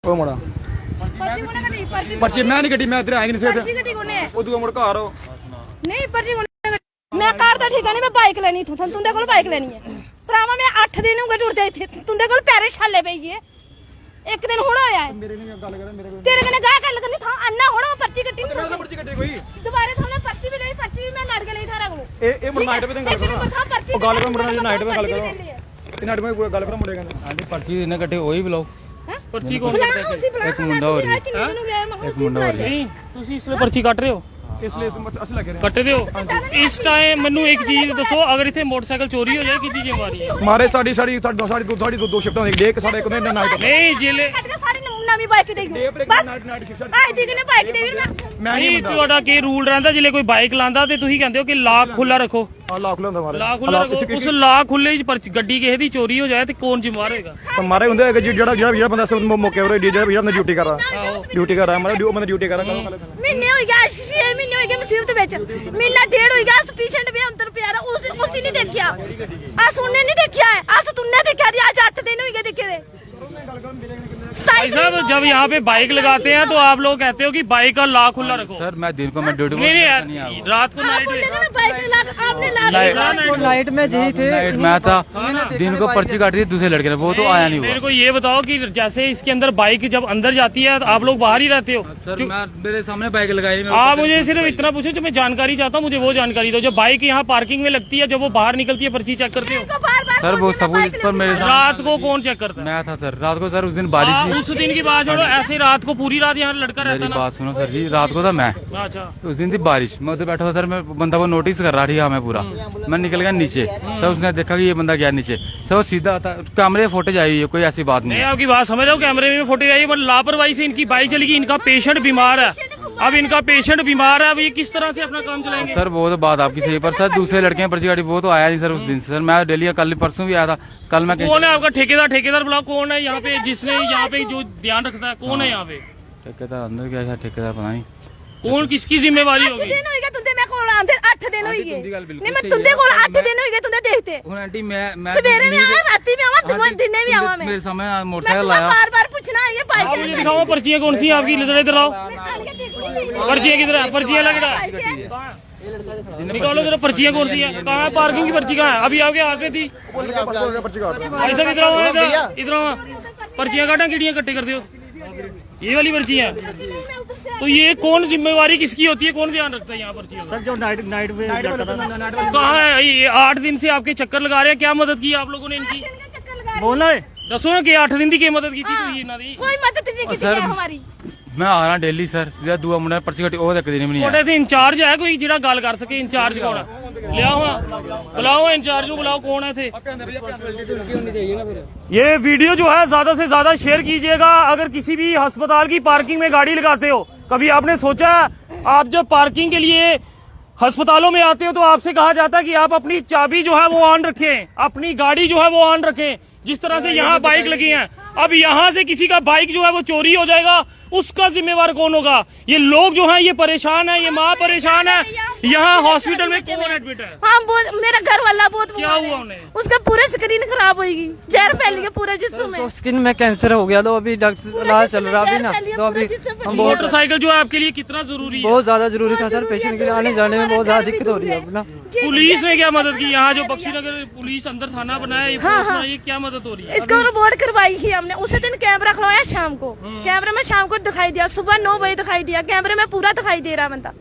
ਉਹ ਮੁੰਡਾ पर्ची मैं नहीं कटी, मैं इधर आई नहीं थे उदू मुड़ घर हो नहीं पर्ची मैं घर दा ठिकाने मैं बाइक लेनी थू तुंदे कोल बाइक लेनी है भरावा मैं 8 दिन हो गए टुरदे इत्थे तुंदे कोल पैरे छाले पई गए एक दिन हुण होया है मेरे ने गल कर मेरे तेरे कने गा गल करनी था अन्ना हुण पर्ची कट्टी मैं पर्ची कटी कोई दोबारा थाने पर्ची भी नहीं पर्ची भी मैं लड़ के नहीं थारा को ए मुड़ नाइट पे गल करो ओ गल कर मुड़ नाइट पे गल करो नाइट पे गल करो मुंडे कहंदे हां पर्ची इन्हें कट्टी ओही बुलाओ पर्ची कौन करता है? एक मुंडा हो रही है एक मुंडा हो रही है नहीं ਤੁਸੀਂ ਇਸ ਲਈ ਪਰਚੀ ਕੱਟ ਰਹੇ ਹੋ इसलिए असली लग रहे ਕੱਟਦੇ ਹੋ ਇਸ ਟਾਈਮ ਮੈਨੂੰ ਇੱਕ ਚੀਜ਼ ਦੱਸੋ ਅਗਰ ਇੱਥੇ ਮੋਟਰਸਾਈਕਲ ਚੋਰੀ ਹੋ ਜਾਏ ਕਿੱਦੀ ਜ਼ਿੰਮੇਵਾਰੀ ਹੈ मारे साड़ी दो शिफ्ट होने एक साढ़े एक दिन नाइट ਨਹੀਂ ਜਿਲੇ सारी नवी बाइक देगी बस नाइट शिफ्ट आज जी ने बाइक देगी मैं ਨਹੀਂ नहीं ਤੁਹਾਡਾ ਕੀ ਰੂਲ ਰਹਿੰਦਾ ਜਿਲੇ ਕੋਈ ਬਾਈਕ ਲਾਂਦਾ ਤੇ ਤੁਸੀਂ ਕਹਿੰਦੇ ਹੋ ਕਿ ਲਾਕ ਖੁੱਲਾ ਰੱਖੋ लाख खुला हमारे ਲਾਕ ਖੁੱਲਾ ਰੱਖੋ ਉਸ ਲਾਕ ਖੁੱਲੇ ਚ ਗੱਡੀ ਕਿਸੇ ਦੀ ਚੋਰੀ ਹੋ ਜਾਏ ਤੇ ਕੌਣ ਜ਼ਿੰਮੇਵਾਰ ਹੋਏਗਾ हमारे होंगे जेड़ा बंदा सब मौके पर जेड़ा ड्यूटी कर रहा है हमारा बंदा ड्यूटी कर रहा है महीने हो गया 6 महीने हो गए मुसीबत विच महीना डेढ़ हो गया पेशेंट भी अंदर पिया रहा उसी नहीं देखा अस उन्हें नहीं देखा है अस तुमने देखा आज 8 दिन हो गए देखे दे भाई साहब जब यहाँ पे बाइक लगाते हैं तो आप लोग कहते हो कि बाइक का लॉक खुला रखो सर मैं दिन को मैं ड्यूटी नहीं यार रात को नाइट में जी थे मैं था दिन को पर्ची काटी थी दूसरे लड़के ने वो तो आया नहीं मेरे हुआ को ये बताओ कि जैसे इसके अंदर बाइक जब अंदर जाती है तो आप लोग बाहर ही रहते हो सर मैं मेरे सामने बाइक लगाई आप मुझे सिर्फ इतना पूछो जो मैं जानकारी चाहता हूँ मुझे वो जानकारी दो जो बाइक यहाँ पार्किंग में लगती है जब वो बाहर निकलती है पर्ची चेक करते हो सर वो सब कुछ पर मेरे रात को कौन चेक करता है मैं था सर रात को सर उस दिन बारिश थी उस दिन की बात छोड़ो ऐसे रात को पूरी रात यहाँ लड़का रहता मेरी ना बात सुनो सर जी रात को था मैं अच्छा उस दिन थी बारिश मैं उधर बैठा हुआ सर मैं बंदा को नोटिस कर रहा थी हमें पूरा मैं निकल गया नीचे सर उसने देखा कि ये बंदा गया नीचे सर वो सीधा आता कैमरे फुटेज आई हुई है कोई ऐसी बात नहीं नहीं आपकी बात समझ रहा हूँ कैमरे में फोटो आई बट लापरवाही से इनकी बाइक चली गई इनका पेशेंट बीमार है अब इनका पेशेंट बीमार है अब ये किस तरह से अपना काम चलाएंगे सर वो तो बात आपकी सही पर सर दूसरे लड़के हैं पर्ची काटी वो तो आया नहीं सर उस दिन से सर मैं डेली कल परसों भी आया था कल मैं कौन है आपका ठेकेदार बुलाओ कौन है यहाँ पे जिसने यहाँ पे जो ध्यान रखता है कौन है यहाँ पे ठेकेदार अंदर गया था ठेकेदार पता नहीं कौन किसकी जिम्मेवारी 8 होगी दिन हो गए तुंदे मैं कोल आंदे 8 दिन हो गए नहीं मैं तुंदे कोल 8 दिन हो गए तुंदे देखते ਹੁਣ ਆਂਟੀ ਮੈਂ सवेरे में आवा राती में आवा दोनों दिन में आवा मैं मेरे सामने मैं मोटरसाइकिल आया बार पूछना है ये बाइक मुझे दिखाओ पर्चियाँ कौन सी आपकी इधर आओ पर्चियाँ किधर है पर्चियाँ लग रहा है निकालो जरा पर्चियाँ कौन सी है कहाँ है पार्किंग की पर्ची कहाँ है अभी आपके हाथ में थी भाई साहब इधर आओ इधर आओ पर्चियाँ काटा किड़ियाँ इकट्ठे कर दो ये वाली पर्ची है तो ये कौन जिम्मेवारी किसकी होती है कौन ध्यान रखता है यहाँ पर्ची सर जो नाइट पे कहाँ है ये 8 दिन से आपके चक्कर लगा रहे हैं क्या मदद की आप लोगों ने इनकी बोला है दसो ना कि 8 दिन की मदद की थी ना दी कोई मदद नहीं की है हमारी मैं आ रहा डेली सर जेड़ा दूआ मुंडा पर्ची कटी ਉਹ ਤੱਕ ਦੀ ਨਹੀਂ ਤੁਹਾਡੇ ਤੇ ਇੰਚਾਰਜ ਹੈ ਕੋਈ ਜਿਹੜਾ ਗੱਲ ਕਰ ਸਕੇ ਇੰਚਾਰਜ ਕੌਣ ਹੈ ਲਿਆਓ ਹਾਂ बुलाओ इंचार्ज को बुलाओ कौन है थे ये वीडियो जो है ज्यादा से ज्यादा शेयर कीजिएगा अगर किसी भी अस्पताल की पार्किंग में गाड़ी लगाते हो कभी आपने सोचा आप जब पार्किंग के लिए अस्पतालों में आते हो तो आपसे कहा जाता है कि आप अपनी चाबी जो है वो ऑन रखें अपनी गाड़ी जो है वो ऑन रखें जिस तरह से यहाँ बाइक लगी है अब यहाँ से किसी का बाइक जो है वो चोरी हो जाएगा उसका जिम्मेवार कौन होगा ये लोग जो हैं ये परेशान है ये माँ परेशान है यहाँ हॉस्पिटल में कौन एडमिट है हाँ मेरा घर वाला बहुत क्या हुआ उन्हें उसका पूरा स्क्रीन खराब होगी जहर फैल गया पूरे जिस्म में स्किन में कैंसर हो गया तो अभी डॉक्टर इलाज चल रहा अभी ना तो अभी हम मोटरसाइकिल जो है आपके लिए कितना जरूरी है बहुत ज्यादा जरूरी था सर पेशेंट के लिए आने जाने में बहुत ज्यादा दिक्कत हो रही है अपना पुलिस ने क्या मदद की यहाँ जो बख्शीनगर पुलिस अंदर थाना बनाया ये क्या मदद हो रही है इसको रिपोर्ट करवाई थी हमने उसी दिन कैमरा खुलवाया शाम को कैमरे में शाम को दिखाई दिया सुबह 9 बजे दिखाई दिया कैमरे में पूरा दिखाई दे रहा बंदा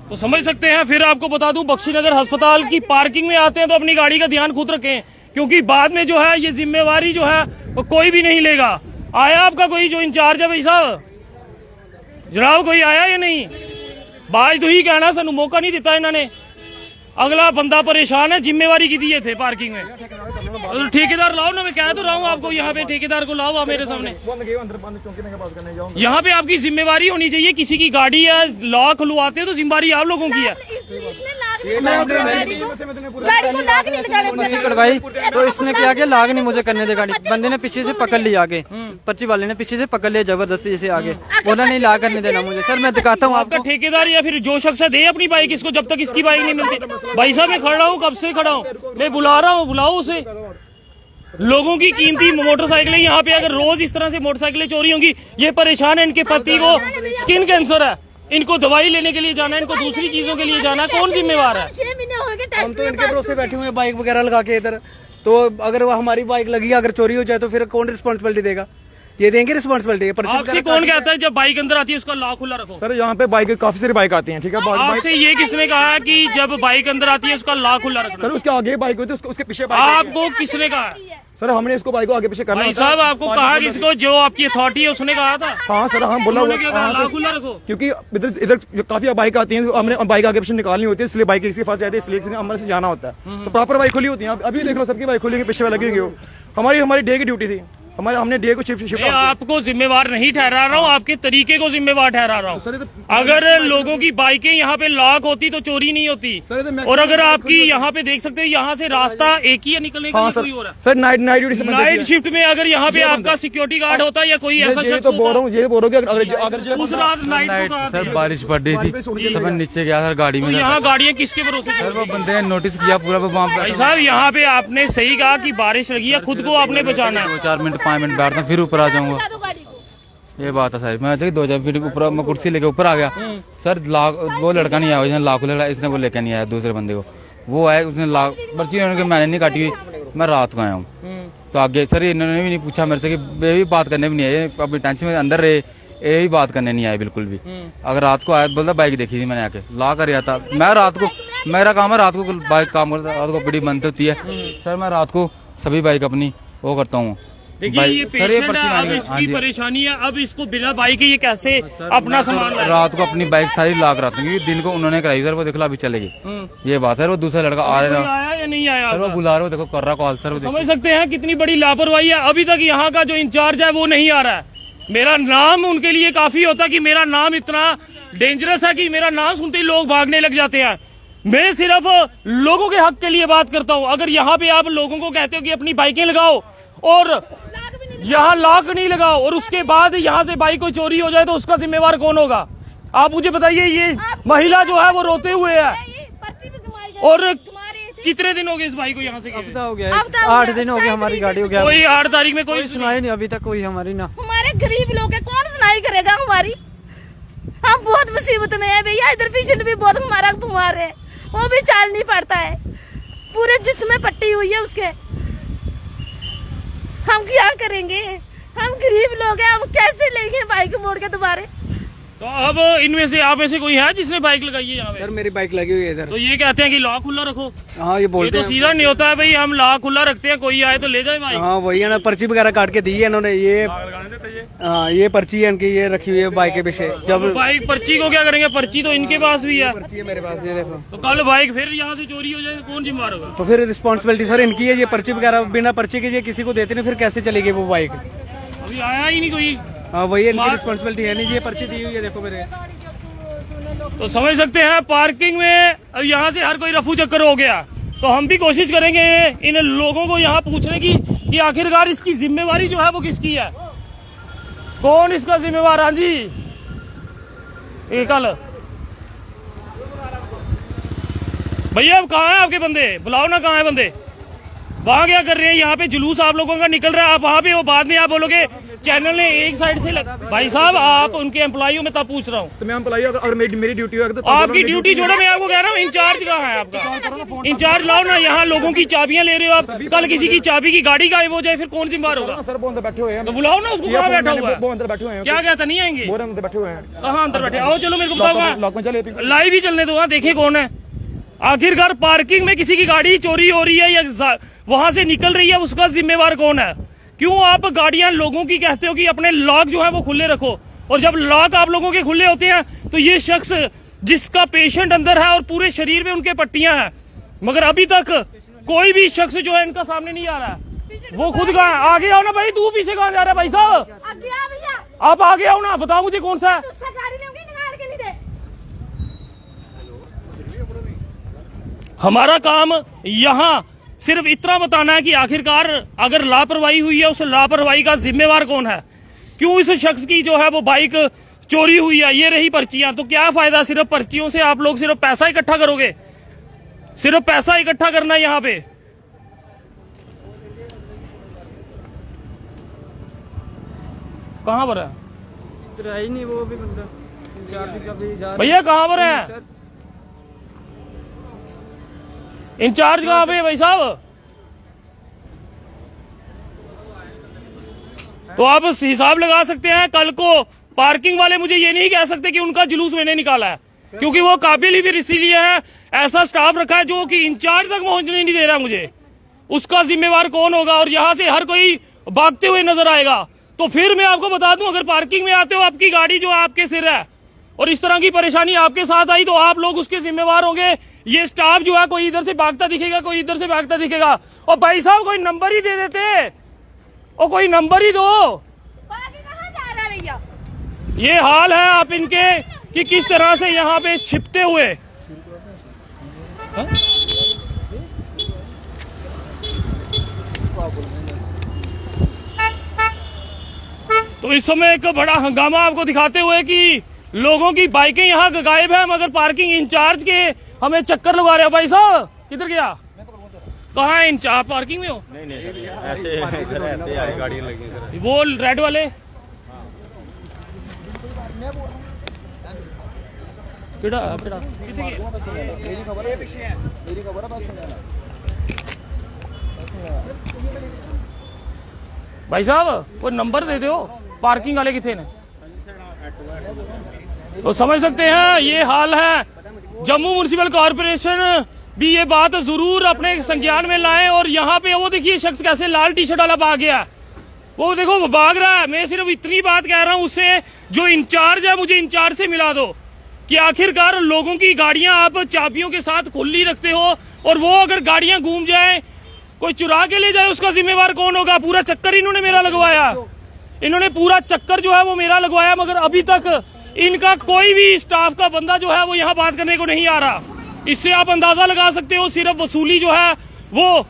तो समझ सकते हैं फिर आपको बता दूं बख्शीनगर अस्पताल की पार्किंग में आते हैं तो अपनी गाड़ी का ध्यान खुद रखें क्योंकि बाद में जो है ये जिम्मेवारी जो है वो कोई भी नहीं लेगा आया आपका कोई जो इंचार्ज है भाई साहब जनाब कोई आया या नहीं बाज तो ही कहना सानू मौका नहीं दिता इन्होंने अगला बंदा परेशान है जिम्मेवारी की दी थे पार्किंग में ठेकेदार लाओ ना मैं कह तो रहा हूँ आपको यहाँ पे ठेकेदार को लाओ मेरे सामने यहाँ पे आपकी जिम्मेवारी होनी चाहिए किसी की गाड़ी है लॉक खुलवाते हो तो जिम्मेवारी आप लोगों की है करवाई तो इसने क्या किया लाग नहीं मुझे करने दे गाड़ी बंदे ने पीछे से पकड़ लिया आगे पर्ची वाले ने पीछे से पकड़ लिया जबरदस्ती से आगे बोला नहीं ला करने देना मुझे सर मैं दिखाता हूँ आपका ठेकेदार या फिर जो शख्स है दे अपनी बाइक इसको जब तक इसकी बाइक नहीं मिलती भाई साहब मैं खड़ा हूँ कब से खड़ा हूँ मैं बुला रहा हूँ बुलाओ उसे लोगों की कीमती मोटरसाइकिलें यहाँ पे अगर रोज इस तरह से मोटरसाइकिलें चोरी होंगी, ये परेशान है, इनके पति को स्किन कैंसर है, इनको दवाई लेने के लिए जाना है, इनको दूसरी चीजों के लिए जाना है, कौन जिम्मेवार है? 6 महीने हो गए हम तो इनके भरोसे बैठे हुए हैं बाइक वगैरह लगा के इधर। तो अगर वो हमारी बाइक लगी अगर चोरी हो जाए तो फिर कौन रिस्पॉन्सिबिलिटी देगा? ये देंगे रिस्पॉन्सिबिलिटी? आपसे कौन कहता है जब बाइक अंदर आती है उसका लॉक खुला रखो? सर यहाँ पे बाइक काफी सारी बाइक आती हैं, ठीक है। आपसे ये किसने कहा है कि जब बाइक अंदर आती है उसका लॉक खुला रखना? सर उसके आगे बाइक होती है, उसके पीछे बाइक होती है। आपको किसने कहा है? सर हमने इसको बाइक को आगे पीछे करना भाई होता है। साहब आपको कहा किसको? जो आपकी अथॉरिटी है उसने कहा था? हाँ सर, हाँ बोला उन्होंने क्या कहा? हुआ लॉक खुला रखो। क्योंकि इधर काफी बाइक आती हैं, हमने बाइक आगे पीछे निकालनी होती है, इसलिए बाइक किसी के पास जाती है, इसलिए हमारे से जाना होता है। तो प्रॉपर बाइक खुली होती है। अभी देख लो सबकी बाइक खुली, पीछे वाले लगी हुई। हमारी डे की ड्यूटी थी, हमने डे को शिफ्ट मैं आपको जिम्मेवार नहीं ठहरा रहा हूँ, आपके तरीके को जिम्मेवार ठहरा रहा हूँ। अगर लोगों की बाइकें यहाँ पे लॉक होती तो चोरी नहीं होती। और अगर आपकी यहाँ पे देख सकते हो, यहाँ से रास्ता एक ही है निकलने का, कोई हो रहा है। Sir night duty night shift में अगर यहाँ पे आपका सिक्योरिटी गार्ड होता या कोई ऐसा शख्स तो बोल रहा हूँ, ये बोल रहा हूँ कि अगर उस रात नाइट सर बारिश पड़ रही थी, सब मैं नीचे गया सर गाड़ी में। यहाँ गाड़ियाँ किसके भरोसे? सर वो बंदे ने नोटिस किया पूरा, वो वहाँ भाई साहब यहाँ पे आपने सही कहा कि बारिश लगी है, खुद को आपने बचाना है। 2-4 मिनट 5 मिनट बैठता फिर ऊपर आ जाऊंगा, ये बात है सर। मैं 2-4 मिनट ऊपर मैं कुर्सी लेके ऊपर आ गया सर। वो लड़का नहीं आया जिसने लाख लड़ा, इसने वो लेकर नहीं आया दूसरे बंदे को, वो आया उसने लाख पर्ची मैंने नहीं काटी हुई, मैं रात को आया हूँ। तो आगे सर इन्होंने भी नहीं पूछा मेरे से कि ये भी बात करने भी नहीं आए, अपनी टेंशन में अंदर रहे, ये भी बात करने नहीं आए बिल्कुल भी। अगर रात को आया बोलता बाइक देखी थी मैंने आके ला कर आता, मैं रात को, मेरा काम है रात को बाइक काम करता, रात को बड़ी बंद होती है सर, मैं रात को सभी बाइक अपनी वो करता हूँ। देखिए ये पेशेंट है, अब इसकी परेशानी है, अब इसको बिना बाइक के ये कैसे अपना सामान लाएगा? रात को अपनी बाइक सारी लाक रखते हैं, दिन को उन्होंने कराई सर, वो देखला अभी चलेगी, ये बात है। वो दूसरा लड़का आ रहा है आया या नहीं आया? सर, वो बुला रहे हो, देखो कर रहा कॉल सर। समझ सकते हैं कितनी बड़ी लापरवाही है। अभी तक यहाँ का जो इंचार्ज है वो नहीं आ रहा है। मेरा नाम उनके लिए काफी होता कि मेरा नाम इतना डेंजरस है कि मेरा नाम सुनते ही लोग भागने लग जाते हैं। मैं सिर्फ लोगों के हक के लिए बात करता हूँ। अगर यहाँ पे आप लोगों को कहते हो कि अपनी बाइकें लगाओ और यहाँ लॉक नहीं लगाओ और उसके बाद यहाँ से बाइक कोई चोरी हो जाए तो उसका जिम्मेवार कौन होगा? आप मुझे बताइए। ये महिला जो है वो रोते हुए है। और कितने दिन हो गए इस भाई को यहाँ से? हो गया 8 दिन हो गए, हमारी गाड़ी हो गया। कोई 8 तारीख में कोई सुनाई नहीं अभी तक कोई हमारी ना। हमारे गरीब लोग है, कौन सुनाई करेगा हमारी? हम बहुत मुसीबत में है भैया। इधर पेशेंट भी बहुत हमारा बीमार है, वो भी चाल नहीं पड़ता है, पूरे जिस्म में पट्टी हुई है उसके। हम क्या करेंगे? हम गरीब लोग हैं, हम कैसे लेंगे बाइक मोड़ के दोबारा? तो अब इनमें से आप में से कोई है जिसने बाइक लगाई है यहाँ पे? सर मेरी बाइक लगी हुई है इधर। तो ये कहते हैं कि लॉक खुला रखो। हाँ ये बोलते ये तो सीधा नहीं होता है भाई, हम लॉक खुला रखते हैं, कोई आए तो ले जाए बाइक। हाँ वही है ना, पर्ची वगैरह काट के दी है इन्होंने। ये हाँ ये पर्ची है इनकी, ये रखी हुई है बाइक के पीछे। जब बाइक पर्ची को क्या करेंगे? पर्ची तो इनके पास भी है। पर्ची है मेरे पास, ये देखो। तो कल बाइक फिर यहाँ से चोरी हो जाए तो कौन जिम्मेदार होगा? तो फिर रिस्पॉन्सिबिलिटी सर इनकी है। ये पर्ची वगैरह बिना पर्ची के ये किसी को देते नहीं, फिर कैसे चलेगी वो बाइक? अभी आया ही नहीं कोई। हाँ वही इनकी रिस्पॉन्सिबिलिटी है नहीं। ये पर्ची दी हुई है देखो मेरे। तो समझ सकते हैं पार्किंग में अब यहाँ से हर कोई रफू चक्कर हो गया। तो हम भी कोशिश करेंगे इन लोगों को यहाँ पूछने की कि आखिरकार इसकी जिम्मेवारी जो है वो किसकी है, कौन इसका जिम्मेवार? हाँ जी कल भैया अब कहाँ है आपके बंदे? बुलाओ ना, कहाँ है बंदे? वहाँ क्या कर रहे हैं? यहाँ पे जुलूस आप लोगों का निकल रहा है, आप वहाँ पे हो, बाद में आप बोलोगे चैनल ने एक साइड से भाई साहब आप उनके एम्प्लॉइयों में तब पूछ रहा हूँ। तो मैं एम्प्लॉई अगर मेरी ड्यूटी है तो आपकी ड्यूटी छोड़ो, मैं आपको कह रहा हूँ इंचार्ज कहाँ है आपका? इंचार्ज लाओ ना। यहाँ लोगों की चाबियां ले रहे हो आप, कल किसी की चाबी की गाड़ी गायब हो जाए फिर कौन जिम्मेदार होगा? सर वो अंदर बैठे हुए हैं, तो बुलाओ ना उसको। कहाँ बैठा हुआ है? वो अंदर बैठे हुए हैं। क्या कहता नहीं आएंगे? वो अंदर बैठे हुए हैं। कहाँ अंदर बैठे? आओ चलो मेरे को बताओ, लॉक में चले। लाइव ही चलने दो, वहाँ देखे कौन है। आखिरकार पार्किंग में किसी की गाड़ी चोरी हो रही है या वहां से निकल रही है, उसका जिम्मेवार कौन है? क्यों आप गाड़ियां लोगों की कहते हो कि अपने लॉक जो है वो खुले रखो, और जब लॉक आप लोगों के खुले होते हैं तो ये शख्स जिसका पेशेंट अंदर है और पूरे शरीर में उनके पट्टियां हैं, मगर अभी तक कोई भी शख्स जो है इनका सामने नहीं आ रहा है। वो खुद कहाँ है? आगे आओ ना भाई, तू पीछे कहाँ जा रहा है भाई साहब? आप आगे आओ ना, बताओ मुझे कौन सा है। हमारा काम यहाँ सिर्फ इतना बताना है कि आखिरकार अगर लापरवाही हुई है उस लापरवाही का जिम्मेवार कौन है? क्यों इस शख्स की जो है वो बाइक चोरी हुई है? ये रही पर्चियां, तो क्या फायदा? सिर्फ पर्चियों से आप लोग सिर्फ पैसा इकट्ठा करोगे? सिर्फ पैसा इकट्ठा करना है यहाँ पे। कहाँ पर है तो है ही नहीं वो भी बंदा इंचार्ज का भी जा भैया? कहाँ पर है इंचार्ज? कहाँ पे है भाई साहब? तो आप हिसाब लगा सकते हैं, कल को पार्किंग वाले मुझे ये नहीं कह सकते कि उनका जुलूस मैंने निकाला है, क्योंकि वो काबिल ही फिर इसीलिए है, ऐसा स्टाफ रखा है जो कि इंचार्ज तक पहुंचने नहीं दे रहा मुझे। उसका जिम्मेवार कौन होगा? और यहाँ से हर कोई भागते हुए नजर आएगा। तो फिर मैं आपको बता दूं, अगर पार्किंग में आते हो, आपकी गाड़ी जो आपके सिर है और इस तरह की परेशानी आपके साथ आई, तो आप लोग उसके जिम्मेवार होंगे। ये स्टाफ जो है, कोई इधर से भागता दिखेगा, कोई इधर से भागता दिखेगा। और भाई साहब कोई नंबर ही दे देते, और कोई नंबर ही दो। बाकी कहाँ जा रहा है भैया? ये हाल है आप इनके कि किस तरह से यहाँ पे छिपते हुए। तो इस समय एक बड़ा हंगामा आपको दिखाते हुए कि लोगों की बाइकें यहाँ गायब है, मगर पार्किंग इंचार्ज के हमें चक्कर लगा रहे हो। भाई साहब किधर गया? कहाँ है इंचार्ज? पार्किंग में हो? नहीं ऐसे आए गाड़ी लगी। वो रेड वाले भाई साहब वो नंबर दे दो, पार्किंग वाले कितने ने? तो समझ सकते हैं ये हाल है। जम्मू म्युनिसिपल कॉर्पोरेशन भी ये बात जरूर अपने संज्ञान में लाए। और यहाँ पे वो देखिए शख्स कैसे लाल टी शर्ट वाला भाग गया, वो देखो भाग रहा है। मैं सिर्फ इतनी बात कह रहा हूँ उससे, जो इंचार्ज है मुझे इंचार्ज से मिला दो कि आखिरकार लोगों की गाड़ियां आप चाबियों के साथ खुली रखते हो, और वो अगर गाड़ियां घूम जाए, कोई चुरा के ले जाए, उसका जिम्मेवार कौन होगा? पूरा चक्कर इन्होंने मेरा लगवाया, इन्होंने पूरा चक्कर जो है वो मेरा लगवाया, मगर अभी तक इनका कोई भी स्टाफ का बंदा जो है वो यहाँ बात करने को नहीं आ रहा। इससे आप अंदाजा लगा सकते हो सिर्फ वसूली जो है वो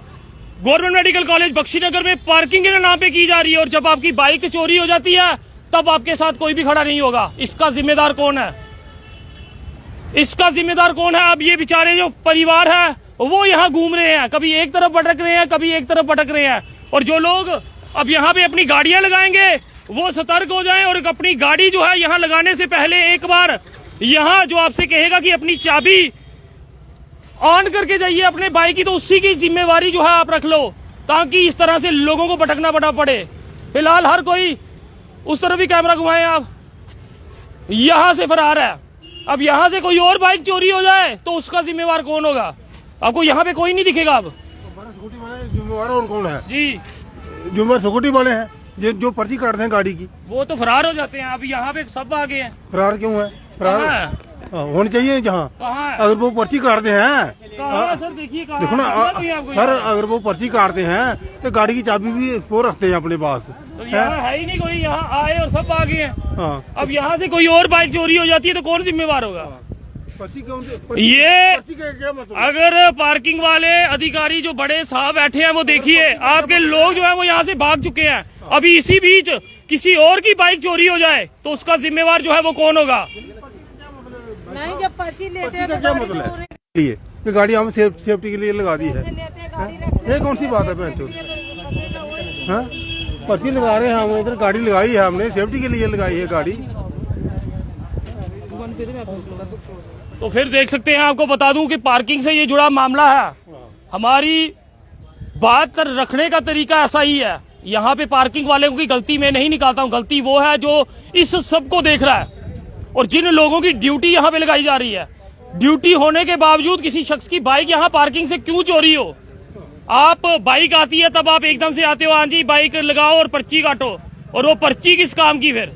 गवर्नमेंट मेडिकल कॉलेज बख्शीनगर में पार्किंग के नाम पे की जा रही है। और जब आपकी बाइक चोरी हो जाती है तब आपके साथ कोई भी खड़ा नहीं होगा। इसका जिम्मेदार कौन है? इसका जिम्मेदार कौन है? अब ये बेचारे जो परिवार है वो यहाँ घूम रहे हैं, कभी एक तरफ भटक रहे हैं, कभी एक तरफ भटक रहे हैं। और जो लोग अब यहाँ पे अपनी गाड़ियां लगाएंगे वो सतर्क हो जाएं, और अपनी गाड़ी जो है यहाँ लगाने से पहले एक बार यहाँ जो आपसे कहेगा कि अपनी चाबी ऑन करके जाइए अपने बाइक की, तो उसी की जिम्मेवारी जो है आप रख लो, ताकि इस तरह से लोगों को भटकना पड़े। फिलहाल हर कोई उस तरफ भी कैमरा घुमाए, आप यहां से फरार है। अब यहां से कोई और बाइक चोरी हो जाए तो उसका जिम्मेवार कौन होगा? आपको यहाँ पे कोई नहीं दिखेगा। अब सिक्योरिटी वाले जिम्मेवार और कौन है? जी जिम्मेवार सिक्योरिटी वाले हैं जो पर्ची काटते हैं गाड़ी की, वो तो फरार हो जाते हैं। अब यहाँ पे सब आ गए हैं। फरार क्यों है? फरार कहाँ है? होनी चाहिए जहाँ। कहाँ है? अगर वो पर्ची काटते हैं, कहाँ है सर? देखिए कहाँ देखो ना है? आपको सर, अगर वो पर्ची काटते हैं तो गाड़ी की चाबी भी वो रखते हैं अपने पास। तो यहाँ है ही नहीं कोई, यहाँ आए और सब आ गए हैं। हाँ, अब यहाँ से कोई और बाइक चोरी हो जाती है तो कौन जिम्मेवार होगा? पर्ची क्यों? ये पर्ची का क्या मतलब? अगर पार्किंग वाले अधिकारी जो बड़े साहब बैठे हैं वो देखिए, आपके लोग जो है वो यहाँ से भाग चुके हैं। अभी इसी बीच किसी और की बाइक चोरी हो जाए तो उसका जिम्मेवार जो है वो कौन होगा? नहीं, जब पर्ची लेते हैं पर्ची का क्या मतलब है? ये गाड़ी हम सेफ्टी के लिए लगा दी है, ये कौन सी बात है? हाँ, पर्ची लगा रहे हैं हम, इधर गाड़ी लगाई है हमने, सेफ्टी के लिए लगाई है गाड़ी। तो फिर देख सकते हैं, आपको बता दूं कि पार्किंग से ये जुड़ा मामला है। हमारी बात रखने का तरीका ऐसा ही है। यहाँ पे पार्किंग वाले की गलती मैं नहीं निकालता हूँ, गलती वो है जो इस सब को देख रहा है। और जिन लोगों की ड्यूटी यहाँ पे लगाई जा रही है, ड्यूटी होने के बावजूद किसी शख्स की बाइक यहाँ पार्किंग से क्यों चोरी हो? आप बाइक आती है तब आप एकदम से आते हो, हाँ जी बाइक लगाओ और पर्ची काटो, और वो पर्ची किस काम की फिर?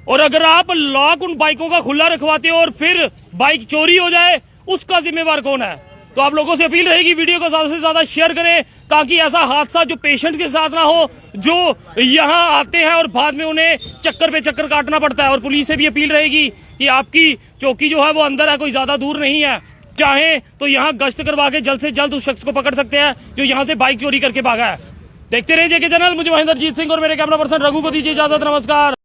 और अगर आप लॉक उन बाइकों का खुला रखवाते हो और फिर बाइक चोरी हो जाए, उसका जिम्मेवार कौन है? तो आप लोगों से अपील रहेगी वीडियो को ज्यादा से ज्यादा शेयर करें, ताकि ऐसा हादसा जो पेशेंट के साथ ना हो, जो यहाँ आते हैं और बाद में उन्हें चक्कर पे चक्कर काटना पड़ता है। और पुलिस से भी अपील रहेगी कि आपकी चौकी जो है वो अंदर है, कोई ज्यादा दूर नहीं है। चाहे तो यहाँ गश्त करवा के जल्द से जल्द उस शख्स को पकड़ सकते हैं जो यहाँ से बाइक चोरी करके भागा है। देखते रहिए जेके चैनल। मुझे महेंद्रजीत सिंह और मेरे कैमरा पर्सन रघु को दीजिए इजाजत। नमस्कार।